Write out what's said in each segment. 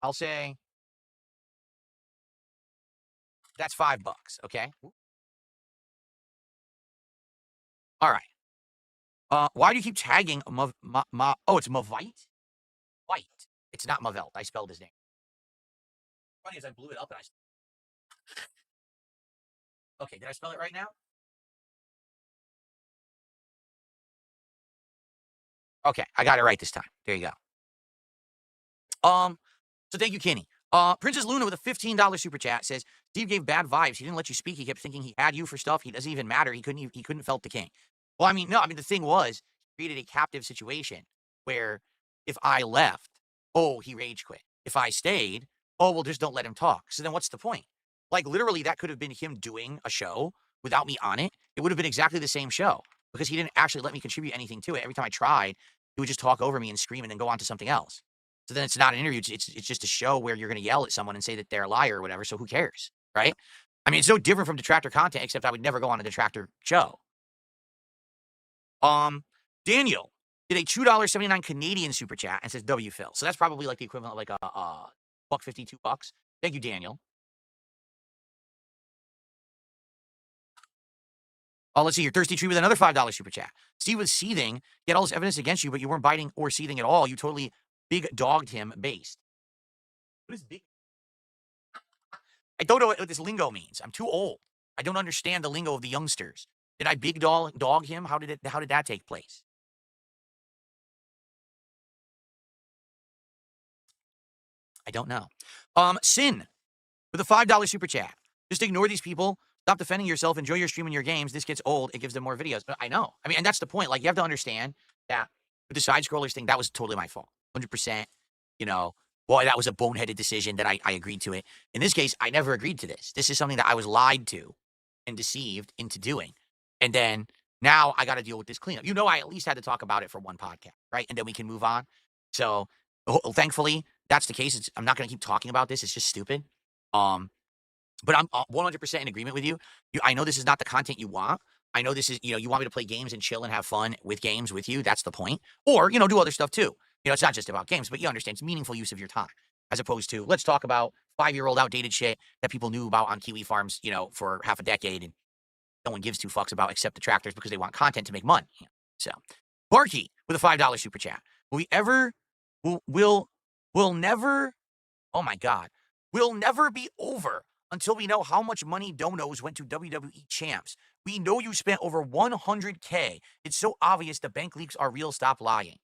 I'll say that's $5, okay? All right. Why do you keep tagging oh, it's Mavite? White. It's not Mavelt. I spelled his name. Funny is I blew it up and okay, did I spell it right now? Okay, I got it right this time. There you go. So thank you, Kenny. Princess Luna with a $15 super chat says, Steve gave bad vibes. He didn't let you speak. He kept thinking he had you for stuff. He doesn't even matter. He couldn't felt the king. Well, I mean, no, I mean, the thing was, he created a captive situation where if I left, oh, he rage quit. If I stayed, oh, well, just don't let him talk. So then what's the point? Like, literally, that could have been him doing a show without me on it. It would have been exactly the same show because he didn't actually let me contribute anything to it. Every time I tried, he would just talk over me and scream and then go on to something else. So then it's not an interview. It's just a show where you're going to yell at someone and say that they're a liar or whatever. So who cares, right? I mean, it's no different from detractor content, except I would never go on a detractor show. Um, Daniel did a $2.79 Canadian super chat and says W Phil. So that's probably like the equivalent of like a buck 52 bucks. Thank you, Daniel. Oh, let's see here. Thirsty Tree with another $5 super chat. Steve was seething. He had all this evidence against you, but you weren't biting or seething at all. You totally big dogged him based. What is big? I don't know what this lingo means. I'm too old. I don't understand the lingo of the youngsters. Did I big dog him? How did that take place? I don't know. Sin with a $5 super chat. Just ignore these people. Stop defending yourself. Enjoy your stream and your games. This gets old. It gives them more videos. But I know. I mean, and that's the point. Like, you have to understand that with the side scrollers thing, that was totally my fault. 100%. You know, boy, that was a boneheaded decision that I agreed to it. In this case, I never agreed to this. This is something that I was lied to and deceived into doing. And then now I got to deal with this cleanup. You know, I at least had to talk about it for one podcast, right? And then we can move on. So thankfully, that's the case. I'm not going to keep talking about this. It's just stupid. But I'm 100% in agreement with you. I know this is not the content you want. I know this is, you want me to play games and chill and have fun with games with you. That's the point. Or, do other stuff too. It's not just about games, but you understand it's meaningful use of your time as opposed to let's talk about 5-year-old outdated shit that people knew about on Kiwi farms, for half a decade and no one gives two fucks about except the tractors because they want content to make money. So, Barky with a $5 super chat. Will we ever, will never, oh my God, will never be over until we know how much money donos went to WWE champs. We know you spent over $100K. It's so obvious the bank leaks are real. Stop lying.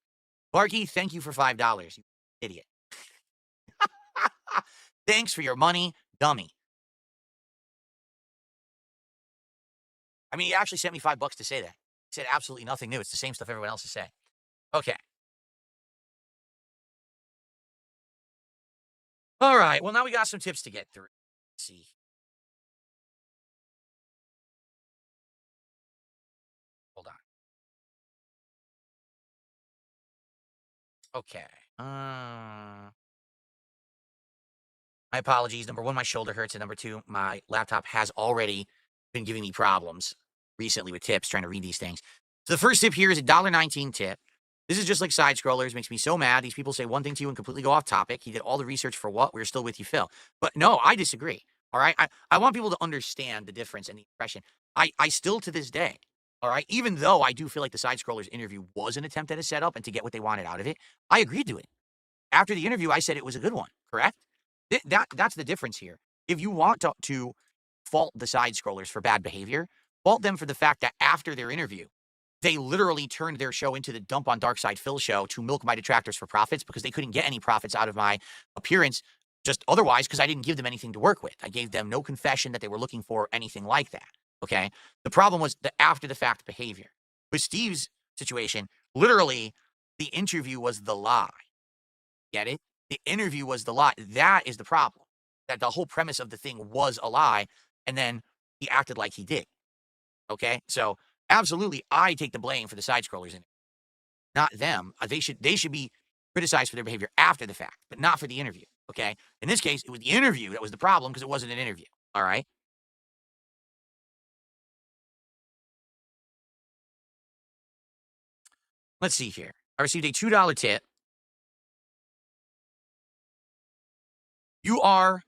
Barky, thank you for $5, you idiot. Thanks for your money, dummy. I mean, he actually sent me $5 to say that. He said absolutely nothing new. It's the same stuff everyone else is saying. Okay. All right. Well, now we got some tips to get through. Let's see. Hold on. Okay. My apologies. Number one, my shoulder hurts. And number two, my laptop has already been giving me problems recently with tips, trying to read these things. So the first tip here is a $1.19 tip. This is just like side scrollers. Makes me so mad. These people say one thing to you and completely go off topic. He did all the research for what? We're still with you, Phil. But no, I disagree. All right. I want people to understand the difference and the impression. I still to this day, all right, even though I do feel like the side scrollers interview was an attempt at a setup and to get what they wanted out of it, I agreed to it. After the interview, I said it was a good one, correct? That's the difference here. If you want to fault the side scrollers for bad behavior, fault them for the fact that after their interview, they literally turned their show into the Dump on Dark Side Phil show to milk my detractors for profits because they couldn't get any profits out of my appearance just otherwise because I didn't give them anything to work with. I gave them no confession that they were looking for anything like that. Okay. The problem was the after the fact behavior. With Steve's situation, literally, the interview was the lie. Get it? The interview was the lie. That is the problem. That the whole premise of the thing was a lie, and then he acted like he did. Okay? So absolutely, I take the blame for the side scrollers in it. Not them. They should be criticized for their behavior after the fact, but not for the interview. Okay? In this case, it was the interview that was the problem because it wasn't an interview. All right? Let's see here. I received a $2 tip You are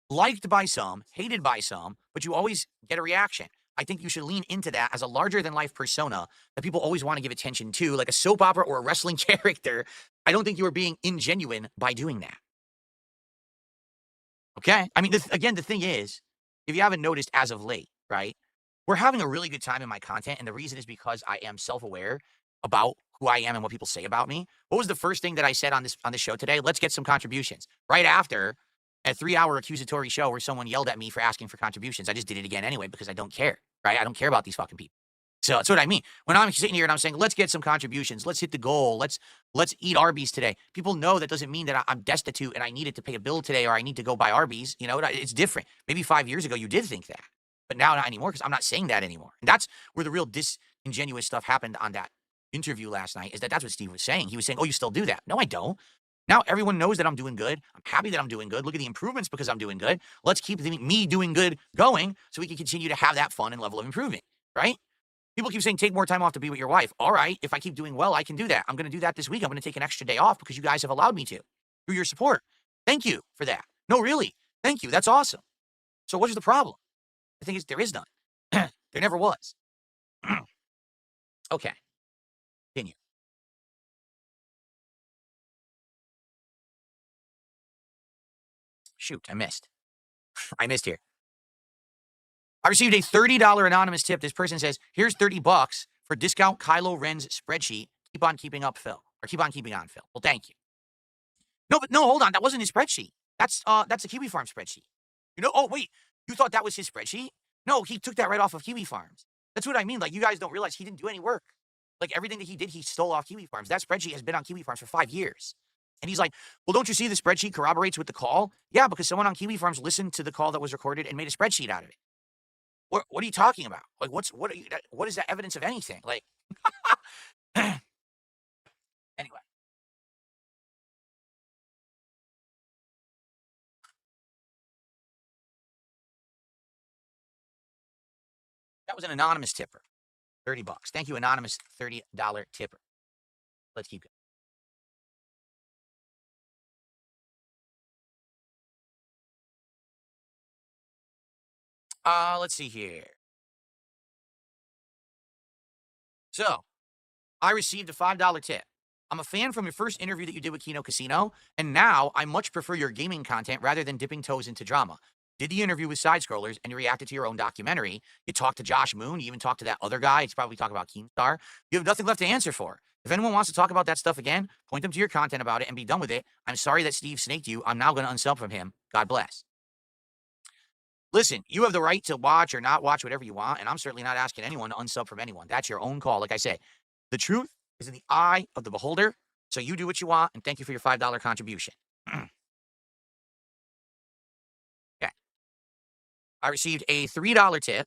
liked by some, hated by some, but you always get a reaction. I think you should lean into that as a larger than life persona that people always want to give attention to, like a soap opera or a wrestling character. I don't think you are being ingenuine by doing that. Okay? I mean, again, the thing is, if you haven't noticed as of late, right? We're having a really good time in my content, and the reason is because I am self-aware about who I am and what people say about me. What was the first thing that I said on this show today? Let's get some contributions. Right after a 3-hour accusatory show where someone yelled at me for asking for contributions. I just did it again anyway because I don't care, right? I don't care about these fucking people. So that's what I mean. When I'm sitting here and I'm saying, let's get some contributions, let's hit the goal, let's eat Arby's today. People know that doesn't mean that I'm destitute and I needed to pay a bill today or I need to go buy Arby's. You know, it's different. Maybe 5 years ago you did think that, but now not anymore because I'm not saying that anymore. And that's where the real disingenuous stuff happened on that interview last night. Is that's what Steve was saying. He was saying, "Oh, you still do that?" No, I don't. Now everyone knows that I'm doing good. I'm happy that I'm doing good. Look at the improvements because I'm doing good. Let's keep me doing good going so we can continue to have that fun and level of improvement, right? People keep saying, take more time off to be with your wife. All right, if I keep doing well, I can do that. I'm going to do that this week. I'm going to take an extra day off because you guys have allowed me to through your support. Thank you for that. No, really. Thank you. That's awesome. So what is the problem? The thing is, there is none. There never was. Okay. Continue. Shoot, I missed. I missed here. I received a $30 anonymous tip. This person says, here's $30 for discount Kylo Ren's spreadsheet. Keep on keeping up, Phil. Or keep on keeping on, Phil. Well, thank you. No, but no, hold on. That wasn't his spreadsheet. That's a Kiwi Farm spreadsheet. You know, oh, wait. You thought that was his spreadsheet? No, he took that right off of Kiwi Farms. That's what I mean. Like, you guys don't realize he didn't do any work. Like, everything that he did, he stole off Kiwi Farms. That spreadsheet has been on Kiwi Farms for 5 years. And he's like, well, don't you see the spreadsheet corroborates with the call? Yeah, because someone on Kiwi Farms listened to the call that was recorded and made a spreadsheet out of it. What are you talking about? Like, what is that evidence of anything? Like, anyway. That was an anonymous tipper. $30. Thank you, anonymous $30 tipper. Let's keep going. Let's see here. So, I received a $5 tip. I'm a fan from your first interview that you did with Kino Casino, and now I much prefer your gaming content rather than dipping toes into drama. Did the interview with Sidescrollers, and you reacted to your own documentary. You talked to Josh Moon. You even talked to that other guy. It's probably talking about Keemstar. You have nothing left to answer for. If anyone wants to talk about that stuff again, point them to your content about it and be done with it. I'm sorry that Steve snaked you. I'm now going to unsub from him. God bless. Listen, you have the right to watch or not watch whatever you want, and I'm certainly not asking anyone to unsub from anyone. That's your own call. Like I say, the truth is in the eye of the beholder, so you do what you want, and thank you for your $5 contribution. Okay. I received a $3 tip.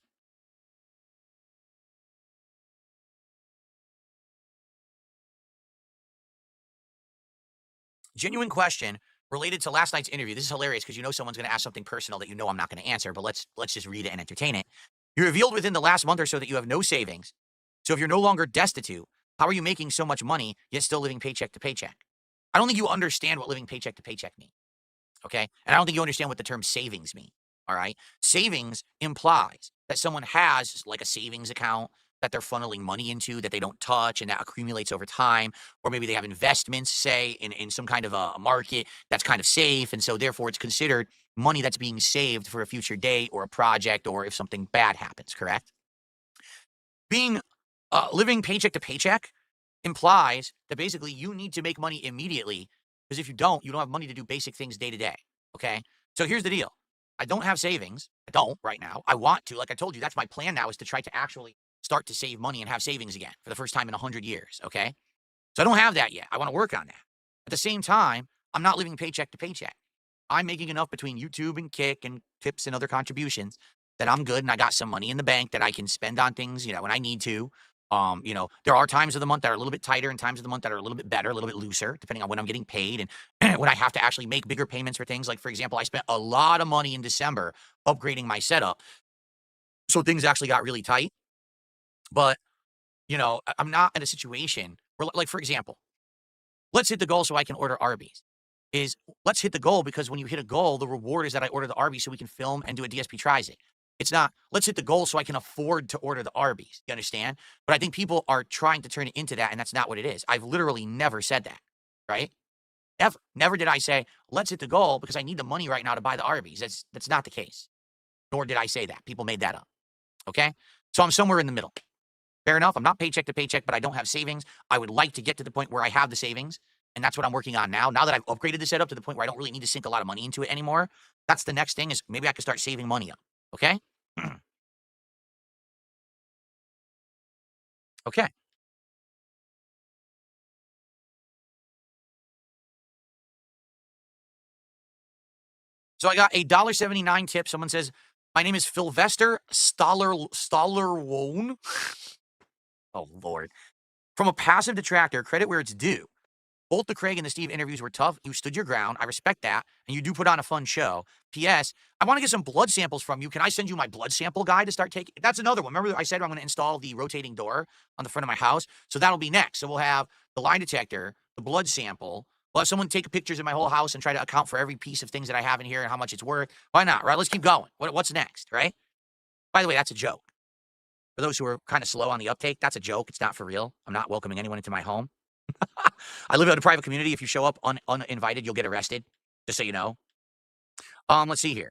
Genuine question related to last night's interview. This is hilarious because you know someone's going to ask something personal that you know I'm not going to answer, but let's just read it and entertain it. You revealed within the last month or so that you have no savings. So if you're no longer destitute, how are you making so much money yet still living paycheck to paycheck? I don't think you understand what living paycheck to paycheck means. Okay? And I don't think you understand what the term savings mean. All right? Savings implies that someone has like a savings account that they're funneling money into that they don't touch and that accumulates over time. Or maybe they have investments, say, in some kind of a market that's kind of safe. And so therefore it's considered money that's being saved for a future date or a project or if something bad happens, correct? Being living paycheck to paycheck implies that basically you need to make money immediately because if you don't have money to do basic things day to day. Okay. So here's the deal. I don't have savings. I don't right now. I want to. Like I told you, that's my plan now is to try to actually start to save money and have savings again for the first time in 100 years. Okay. So I don't have that yet. I want to work on that. At the same time, I'm not living paycheck to paycheck. I'm making enough between YouTube and Kick and tips and other contributions that I'm good and I got some money in the bank that I can spend on things, when I need to. There are times of the month that are a little bit tighter and times of the month that are a little bit better, a little bit looser, depending on when I'm getting paid and when I have to actually make bigger payments for things. Like, for example, I spent a lot of money in December upgrading my setup. So things actually got really tight. But, I'm not in a situation where, like, for example, let's hit the goal so I can order Arby's. is let's hit the goal, because when you hit a goal, the reward is that I order the Arby's so we can film and do a DSP tries it. It's not, let's hit the goal so I can afford to order the Arby's. You understand? But I think people are trying to turn it into that, and that's not what it is. I've literally never said that, right? Ever. Never did I say, let's hit the goal because I need the money right now to buy the Arby's. That's not the case. Nor did I say that. People made that up. Okay? So I'm somewhere in the middle. Fair enough. I'm not paycheck to paycheck, but I don't have savings. I would like to get to the point where I have the savings, and that's what I'm working on now. Now that I've upgraded the setup to the point where I don't really need to sink a lot of money into it anymore, that's the next thing, is maybe I can start saving money up. Okay? Okay. So I got a $1.79 tip. Someone says, my name is Sylvester Stollerwone. Oh, Lord. From a passive detractor, credit where it's due. Both the Craig and the Steve interviews were tough. You stood your ground. I respect that. And you do put on a fun show. P.S. I want to get some blood samples from you. Can I send you my blood sample guide to start taking? That's another one. Remember I said I'm going to install the rotating door on the front of my house? So that'll be next. So we'll have the lie detector, the blood sample. We'll have someone take pictures of my whole house and try to account for every piece of things that I have in here and how much it's worth. Why not, right? Let's keep going. What's next, right? By the way, that's a joke. For those who are kind of slow on the uptake, that's a joke. It's not for real. I'm not welcoming anyone into my home. I live in a private community. If you show up uninvited, you'll get arrested. Just so you know. Let's see here.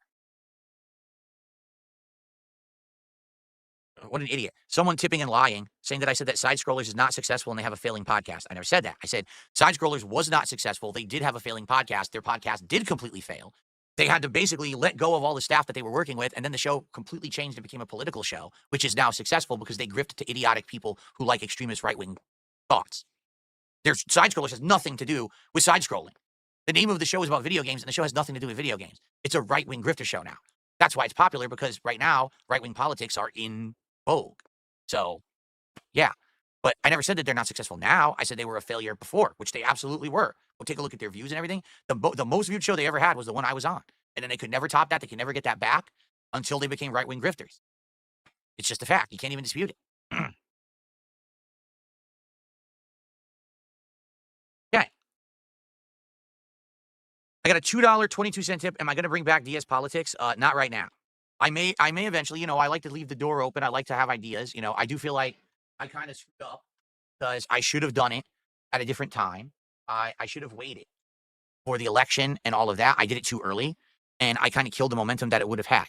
What an idiot. Someone tipping and lying, saying that I said that Sidescrollers is not successful and they have a failing podcast. I never said that. I said Sidescrollers was not successful. They did have a failing podcast. Their podcast did completely fail. They had to basically let go of all the staff that they were working with, and then the show completely changed and became a political show, which is now successful because they grift to idiotic people who like extremist right-wing thoughts. Their Sidescrollers has nothing to do with side-scrolling. The name of the show is about video games, and the show has nothing to do with video games. It's a right-wing grifter show now. That's why it's popular, because right now, right-wing politics are in vogue. So, yeah. But I never said that they're not successful now. I said they were a failure before, which they absolutely were. We'll take a look at their views and everything. The most viewed show they ever had was the one I was on. And then they could never top that. They could never get that back until they became right-wing grifters. It's just a fact. You can't even dispute it. Okay. I got a $2.22 tip. Am I going to bring back DS politics? Not right now. I may eventually. I like to leave the door open. I like to have ideas. I do feel like I kind of screwed up because I should have done it at a different time. I should have waited for the election and all of that. I did it too early, and I kind of killed the momentum that it would have had.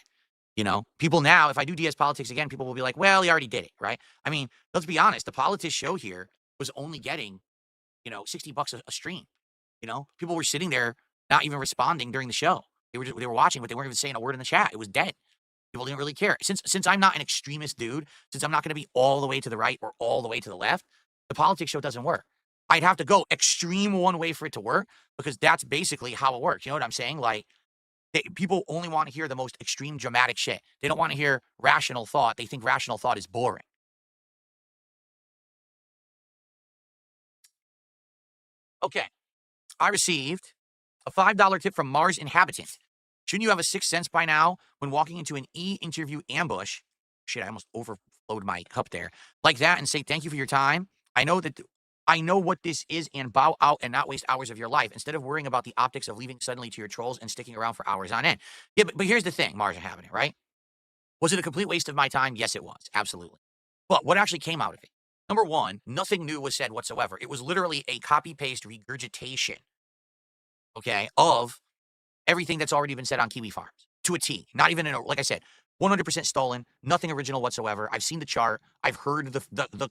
People now, if I do DS politics again, people will be like, well, he already did it, right? I mean, let's be honest. The politics show here was only getting, $60 a stream. People were sitting there not even responding during the show. They were watching, but they weren't even saying a word in the chat. It was dead. People didn't really care. Since I'm not an extremist dude, since I'm not going to be all the way to the right or all the way to the left, the politics show doesn't work. I'd have to go extreme one way for it to work, because that's basically how it works. You know what I'm saying? Like, people only want to hear the most extreme dramatic shit. They don't want to hear rational thought. They think rational thought is boring. Okay. I received a $5 tip from Mars Inhabitant. Shouldn't you have a sixth sense by now when walking into an e-interview ambush? Shit, I almost overflowed my cup there. Like that, and say thank you for your time. I know what this is, and bow out and not waste hours of your life, instead of worrying about the optics of leaving suddenly to your trolls and sticking around for hours on end. Yeah, but here's the thing, Mars Inhabitant, right? Was it a complete waste of my time? Yes, it was. Absolutely. But what actually came out of it? Number one, nothing new was said whatsoever. It was literally a copy-paste regurgitation, okay, of everything that's already been said on Kiwi Farms to a T. Not even like I said, 100% stolen, nothing original whatsoever. I've seen the chart. I've heard the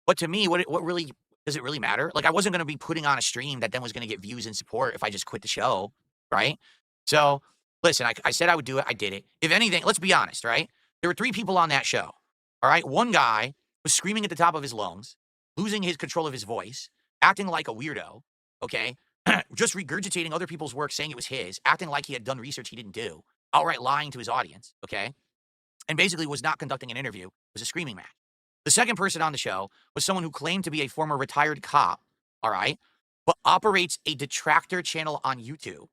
but to me, what really does it really matter? Like, I wasn't going to be putting on a stream that then was going to get views and support if I just quit the show, right? So, listen, I said I would do it. I did it. If anything, let's be honest, right? There were 3 people on that show, all right? One guy was screaming at the top of his lungs, losing his control of his voice, acting like a weirdo, okay? Just regurgitating other people's work, saying it was his, acting like he had done research he didn't do, outright lying to his audience, okay? And basically was not conducting an interview. It was a screaming match. The second person on the show was someone who claimed to be a former retired cop, all right, but operates a detractor channel on YouTube,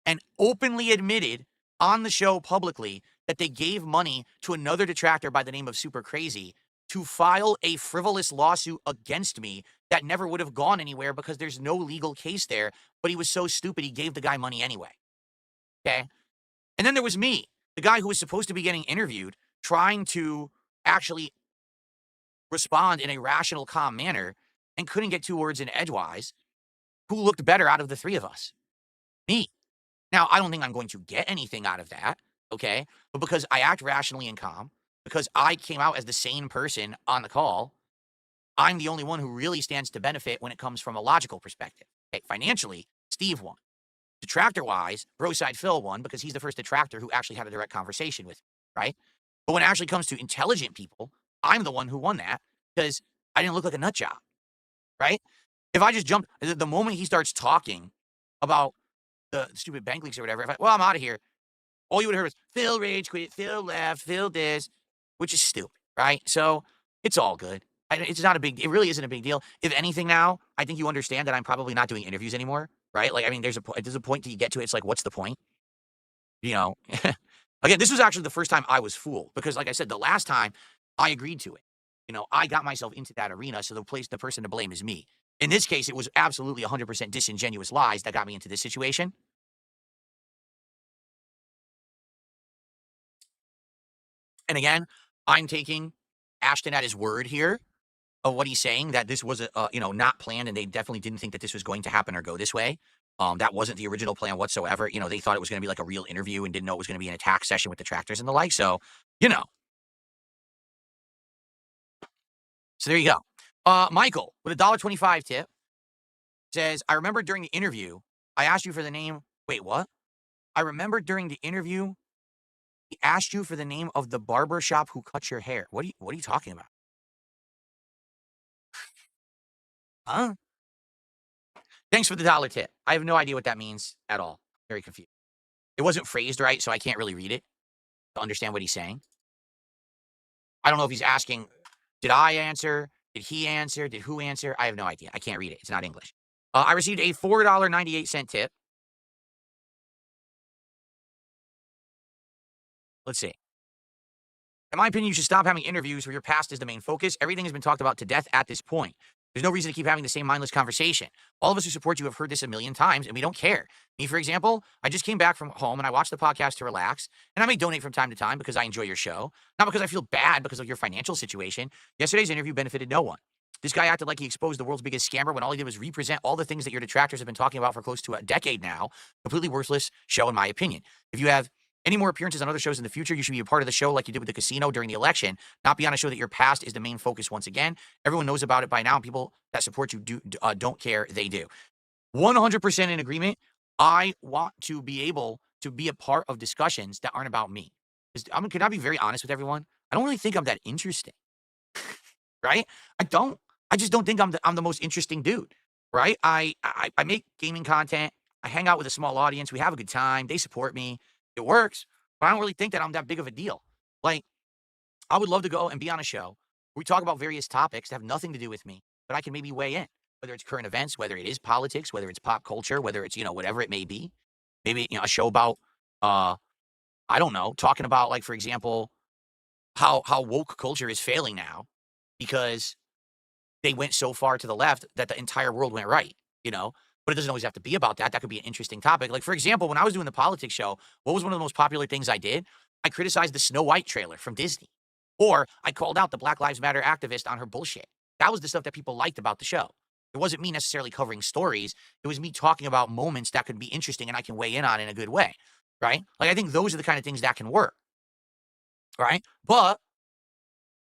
and openly admitted on the show publicly that they gave money to another detractor by the name of Super Crazy to file a frivolous lawsuit against me that never would have gone anywhere because there's no legal case there, but he was so stupid he gave the guy money anyway. Okay? And then there was me, the guy who was supposed to be getting interviewed, trying to actually respond in a rational, calm manner and couldn't get 2 words in edgewise. Who looked better out of the 3 of us? Me. Now, I don't think I'm going to get anything out of that, okay? But because I act rationally and calm, because I came out as the sane person on the call, I'm the only one who really stands to benefit when it comes from a logical perspective. Okay, financially, Steve won. Detractor-wise, Broside Phil won because he's the first detractor who actually had a direct conversation with me, right? But when it actually comes to intelligent people, I'm the one who won that because I didn't look like a nut job, right? If I just jumped, the moment he starts talking about the stupid bank leaks or whatever, I'm out of here, all you would have heard was, Phil rage quit, Phil left, Phil this, which is stupid, right? So it's all good. It's not a big, it really isn't a big deal. If anything now, I think you understand that I'm probably not doing interviews anymore, right? Like, I mean, there's a point that you get to it. It's like, what's the point? You know, again, this was actually the first time I was fooled because, like I said, the last time I agreed to it, I got myself into that arena. So the person to blame is me. In this case, it was absolutely 100% disingenuous lies that got me into this situation. And again, I'm taking Ashton at his word here of what he's saying, that this was not planned, and they definitely didn't think that this was going to happen or go this way. That wasn't the original plan whatsoever. They thought it was going to be like a real interview and didn't know it was going to be an attack session with detractors and the like. So, so there you go. Michael with a $1.25 tip says, I remember during the interview, I asked you for the name. Wait, what? I remember during the interview, he asked you for the name of the barber shop who cut your hair. What are you talking about? Huh? Thanks for the $1 tip. I have no idea what that means at all. Very confused. It wasn't phrased right, so I can't really read it to understand what he's saying. I don't know if he's asking, did I answer? Did he answer? Did who answer? I have no idea. I can't read it. It's not English. I received a $4.98 tip. Let's see. In my opinion, you should stop having interviews where your past is the main focus. Everything has been talked about to death at this point. There's no reason to keep having the same mindless conversation. All of us who support you have heard this a million times, and we don't care. Me, for example, I just came back from home, and I watched the podcast to relax, and I may donate from time to time because I enjoy your show, not because I feel bad because of your financial situation. Yesterday's interview benefited no one. This guy acted like he exposed the world's biggest scammer when all he did was represent all the things that your detractors have been talking about for close to a decade now. Completely worthless show, in my opinion. If you have any more appearances on other shows in the future, you should be a part of the show like you did with the casino during the election, not be on a show that your past is the main focus once again. Everyone knows about it by now, and people that support you don't care. They do. 100% in agreement. I want to be able to be a part of discussions that aren't about me. Can I be very honest with everyone? I don't really think I'm that interesting, right? I just don't think I'm the most interesting dude, right? I make gaming content. I hang out with a small audience. We have a good time. They support me. It works, but I don't really think that I'm that big of a deal. Like, I would love to go and be on a show where we talk about various topics that have nothing to do with me, but I can maybe weigh in, whether it's current events, whether it is politics, whether it's pop culture, whether it's, whatever it may be. Maybe, a show about, I don't know, talking about, like, for example, how woke culture is failing now because they went so far to the left that the entire world went right, But it doesn't always have to be about that. That could be an interesting topic. Like, for example, when I was doing the politics show, what was one of the most popular things I did? I criticized the Snow White trailer from Disney. Or I called out the Black Lives Matter activist on her bullshit. That was the stuff that people liked about the show. It wasn't me necessarily covering stories. It was me talking about moments that could be interesting and I can weigh in on in a good way, right? Like, I think those are the kind of things that can work, right? But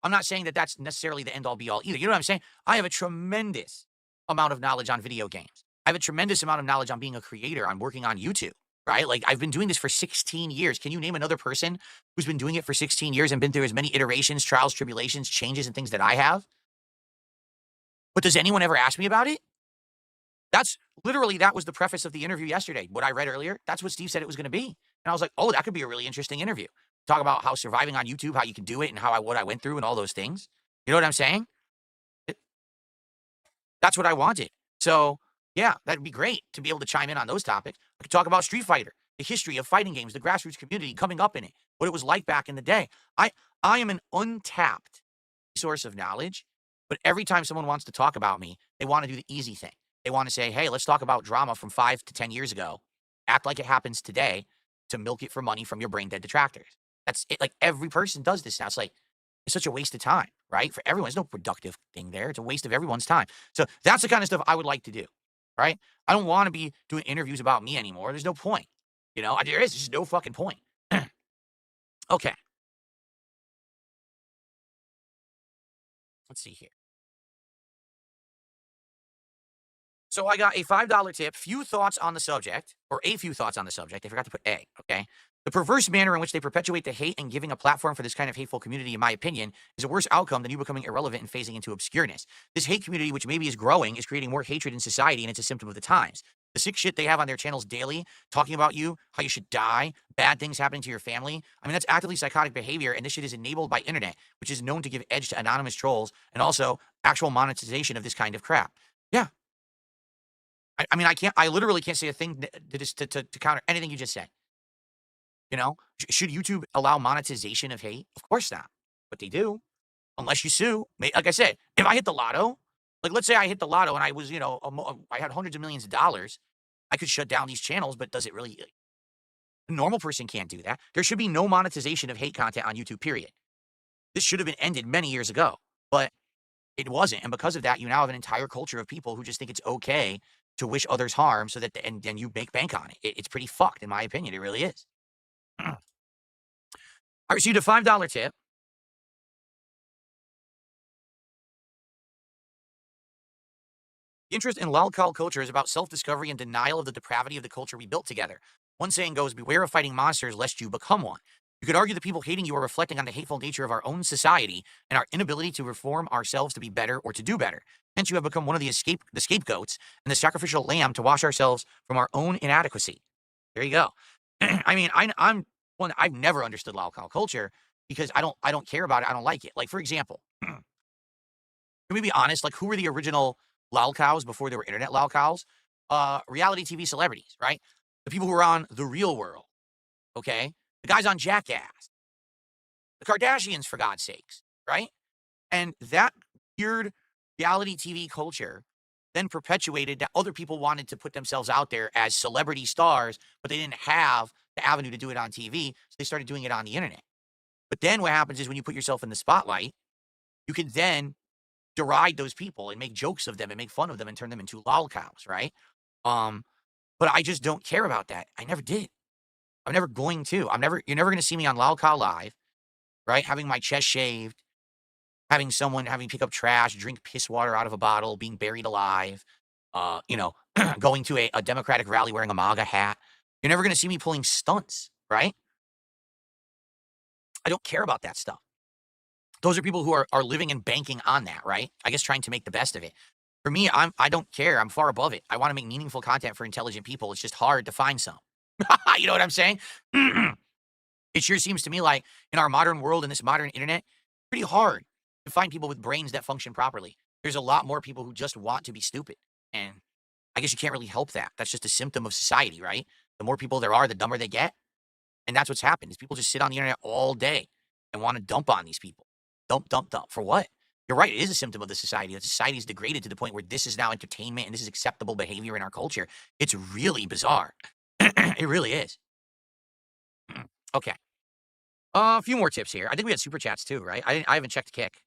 I'm not saying that that's necessarily the end-all be-all either. You know what I'm saying? I have a tremendous amount of knowledge on video games. I have a tremendous amount of knowledge on being a creator, on working on YouTube, right? Like, I've been doing this for 16 years. Can you name another person who's been doing it for 16 years and been through as many iterations, trials, tribulations, changes, and things that I have? But does anyone ever ask me about it? That was the preface of the interview yesterday. What I read earlier, that's what Steve said it was going to be. And I was like, oh, that could be a really interesting interview. Talk about how surviving on YouTube, how you can do it, and what I went through and all those things. You know what I'm saying? That's what I wanted. So, yeah, that'd be great to be able to chime in on those topics. I could talk about Street Fighter, the history of fighting games, the grassroots community coming up in it, what it was like back in the day. I am an untapped source of knowledge, but every time someone wants to talk about me, they want to do the easy thing. They want to say, hey, let's talk about drama from 5 to 10 years ago. Act like it happens today to milk it for money from your brain dead detractors. That's it. Like every person does this now. It's such a waste of time, right? For everyone, there's no productive thing there. It's a waste of everyone's time. So that's the kind of stuff I would like to do, right? I don't want to be doing interviews about me anymore. There's no point. There is just no fucking point. Okay, let's see here. So I got a $5 tip, few thoughts on the subject, or a few thoughts on the subject. I forgot to put a, okay? The perverse manner in which they perpetuate the hate and giving a platform for this kind of hateful community, in my opinion, is a worse outcome than you becoming irrelevant and phasing into obscureness. This hate community, which maybe is growing, is creating more hatred in society, and it's a symptom of the times. The sick shit they have on their channels daily, talking about you, how you should die, bad things happening to your family. I mean, that's actively psychotic behavior, and this shit is enabled by internet, which is known to give edge to anonymous trolls and also actual monetization of this kind of crap. Yeah, I mean, I literally can't say a thing to counter anything you just said. Should YouTube allow monetization of hate? Of course not. But they do, unless you sue. Like I said, if I hit the lotto, like let's say I hit the lotto and I was, I had hundreds of millions of dollars, I could shut down these channels, but does it really? A normal person can't do that. There should be no monetization of hate content on YouTube, period. This should have been ended many years ago, but it wasn't. And because of that, you now have an entire culture of people who just think it's okay to wish others harm so that, and then you make bank on it. It's pretty fucked, in my opinion. It really is. I received a $5 tip. The interest in Lolcow culture is about self-discovery and denial of the depravity of the culture we built together. One saying goes, beware of fighting monsters lest you become one. You could argue the people hating you are reflecting on the hateful nature of our own society and our inability to reform ourselves to be better or to do better. Hence, you have become one of the scapegoats and the sacrificial lamb to wash ourselves from our own inadequacy. There you go. I mean, I'm one. I've never understood Lolcow culture because I don't care about it. I don't like it. Like for example, can we be honest? Like who were the original Lolcows before there were internet Lolcows? Reality TV celebrities, right? The people who were on The Real World. Okay, the guys on Jackass, the Kardashians, for God's sakes, right? And that weird reality TV culture then perpetuated that other people wanted to put themselves out there as celebrity stars, but they didn't have the avenue to do it on TV, so they started doing it on the internet. But then what happens is when you put yourself in the spotlight, you can then deride those people and make jokes of them and make fun of them and turn them into lolcows, right? Um, but I just don't care about that. I never did. I'm never going to. You're never going to see me on Lolcow Live, right? Having my chest shaved, having pick up trash, drink piss water out of a bottle, being buried alive, going to a Democratic rally wearing a MAGA hat. You're never going to see me pulling stunts, right? I don't care about that stuff. Those are people who are living and banking on that, right? I guess trying to make the best of it. For me, I don't care. I'm far above it. I want to make meaningful content for intelligent people. It's just hard to find some. You know what I'm saying? It sure seems to me like in our modern world, in this modern internet, pretty hard to find people with brains that function properly. There's a lot more people who just want to be stupid. And I guess you can't really help that. That's just a symptom of society, right? The more people there are, the dumber they get. And that's what's happened is people just sit on the internet all day and want to dump on these people. Dump, dump, dump. For what? You're right. It is a symptom of the society. The society is degraded to the point where this is now entertainment and this is acceptable behavior in our culture. It's really bizarre. It really is. Okay. A few more tips here. I think we had super chats too, right? I haven't checked Kick.